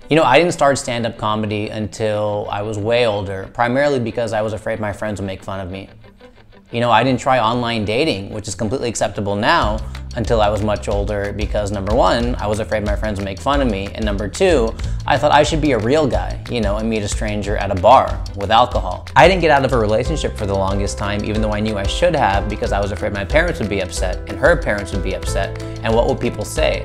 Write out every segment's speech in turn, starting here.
You know, I didn't start stand-up comedy until I was way older, primarily because I was afraid my friends would make fun of me. You know, I didn't try online dating, which is completely acceptable now, until I was much older because number one, I was afraid my friends would make fun of me, and number two, I thought I should be a real guy, you know, and meet a stranger at a bar with alcohol. I didn't get out of a relationship for the longest time, even though I knew I should have, because I was afraid my parents would be upset and her parents would be upset, and what would people say?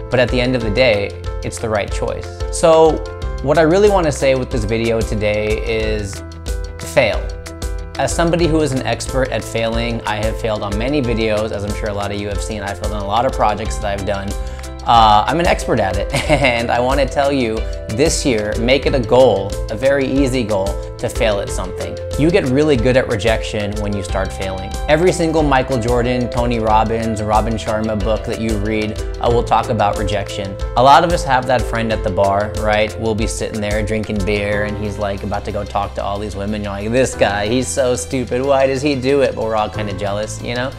But at the end of the day, it's the right choice. So what I really want to say with this video today is fail. As somebody who is an expert at failing, I have failed on many videos, as I'm sure a lot of you have seen. I've failed on a lot of projects that I've done. I'm an expert at it, and I want to tell you this year, make it a goal, a very easy goal, to fail at something. You get really good at rejection when you start failing. Every single Michael Jordan, Tony Robbins, Robin Sharma book that you read will talk about rejection. A lot of us have that friend at the bar, right? We'll be sitting there drinking beer and he's like about to go talk to all these women. You're like, this guy, he's so stupid. Why does he do it? But we're all kind of jealous, you know?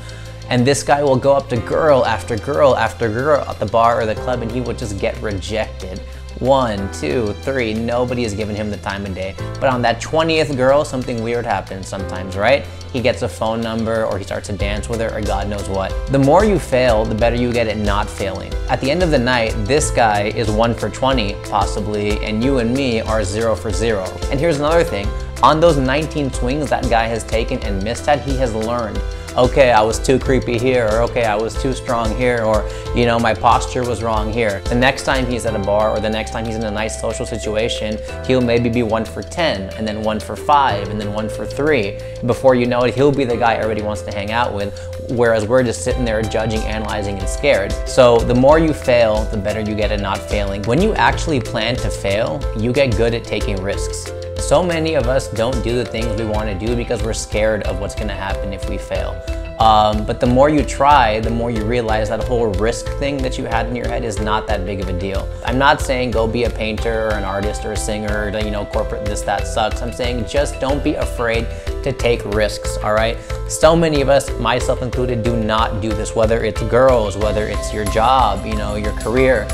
And this guy will go up to girl after girl after girl at the bar or the club and he will just get rejected. 1, 2, 3, nobody is giving him the time of day. But on that 20th girl, something weird happens sometimes, right? He gets a phone number or he starts to dance with her or God knows what. The more you fail, the better you get at not failing. At the end of the night, this guy is 1 for 20 possibly, and you and me are 0 for 0. And here's another thing, on those 19 swings that guy has taken and missed at, he has learned. Okay, I was too creepy here, or okay, I was too strong here, or you know, my posture was wrong here. The next time he's at a bar or the next time he's in a nice social situation, he'll maybe be 1 for 10, and then 1 for 5, and then 1 for 3. Before you know it, he'll be the guy everybody wants to hang out with, whereas we're just sitting there judging, analyzing, and scared. So the more you fail, the better you get at not failing. When you actually plan to fail, you get good at taking risks. So many of us don't do the things we want to do because we're scared of what's going to happen if we fail. But the more you try, the more you realize that whole risk thing that you had in your head is not that big of a deal. I'm not saying go be a painter or an artist or a singer, or, you know, corporate this, that sucks. I'm saying just don't be afraid to take risks, all right? So many of us, myself included, do not do this, whether it's girls, whether it's your job, you know, your career.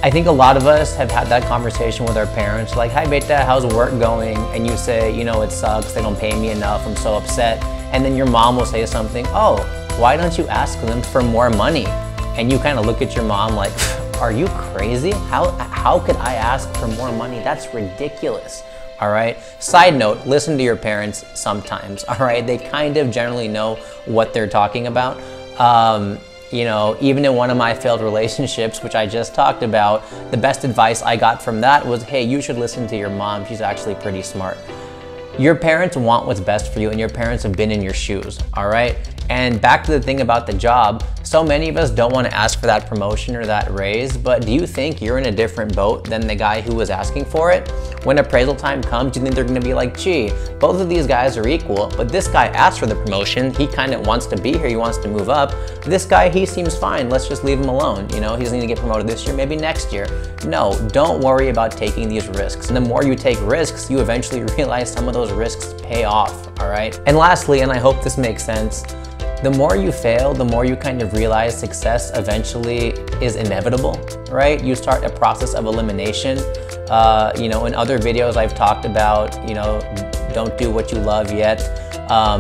I think a lot of us have had that conversation with our parents, like, hi beta, how's work going? And you say, you know, it sucks, they don't pay me enough, I'm so upset. And then your mom will say something, oh, why don't you ask them for more money? And you kind of look at your mom like, are you crazy? How could I ask for more money? That's ridiculous, all right? Side note, listen to your parents sometimes, all right? They kind of generally know what they're talking about. You know, even in one of my failed relationships, which I just talked about, the best advice I got from that was, hey, you should listen to your mom. She's actually pretty smart. Your parents want what's best for you, and your parents have been in your shoes, all right? And back to the thing about the job, so many of us don't want to ask for that promotion or that raise, but do you think you're in a different boat than the guy who was asking for it? When appraisal time comes, do you think they're going to be like, gee, both of these guys are equal, but this guy asked for the promotion, he kind of wants to be here, he wants to move up. This guy, he seems fine, let's just leave him alone. You know, he's going to get promoted this year, maybe next year. No, don't worry about taking these risks. And the more you take risks, you eventually realize some of those risks pay off, all right? And lastly, and I hope this makes sense, the more you fail, the more you kind of realize success eventually is inevitable, right? You start a process of elimination. You know, in other videos I've talked about, you know, don't do what you love yet.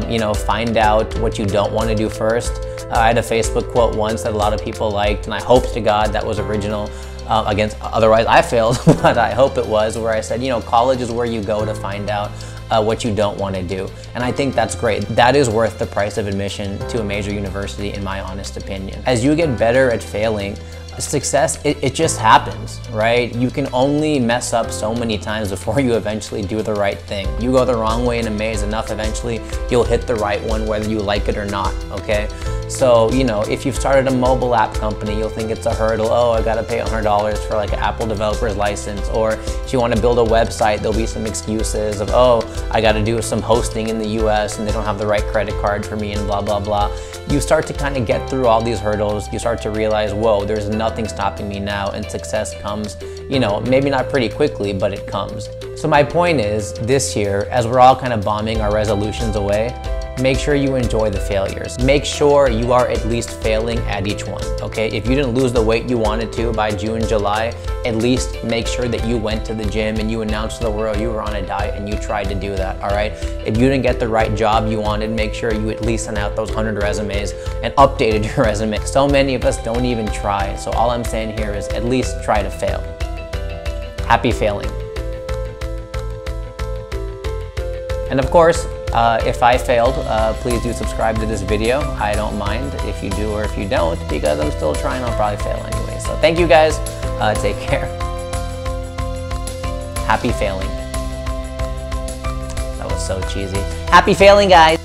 You know, find out what you don't want to do first. I had a Facebook quote once that a lot of people liked, and I hope to God that was original. Otherwise I failed, but I hope it was, where I said, you know, college is where you go to find out what you don't want to do. And I think that's great. That is worth the price of admission to a major university, in my honest opinion. As you get better at failing, success, it just happens, right? You can only mess up so many times before you eventually do the right thing. You go the wrong way in a maze enough, eventually you'll hit the right one whether you like it or not, okay? So, you know, if you've started a mobile app company, you'll think it's a hurdle. Oh, I gotta pay $100 for like an Apple developer's license. Or if you wanna build a website, there'll be some excuses of, oh, I gotta do some hosting in the US and they don't have the right credit card for me and blah, blah, blah. You start to kind of get through all these hurdles. You start to realize, whoa, there's nothing stopping me now, and success comes, you know, maybe not pretty quickly, but it comes. So my point is, this year, as we're all kind of bombing our resolutions away, make sure you enjoy the failures. Make sure you are at least failing at each one, okay? If you didn't lose the weight you wanted to by June, July, at least make sure that you went to the gym and you announced to the world you were on a diet and you tried to do that, all right? If you didn't get the right job you wanted, make sure you at least sent out those 100 resumes and updated your resume. So many of us don't even try. So all I'm saying here is at least try to fail. Happy failing. And of course, if I failed, please do subscribe to this video. I don't mind if you do or if you don't, because I'm still trying, I'll probably fail anyway. So thank you guys, take care. Happy failing. That was so cheesy. Happy failing, guys.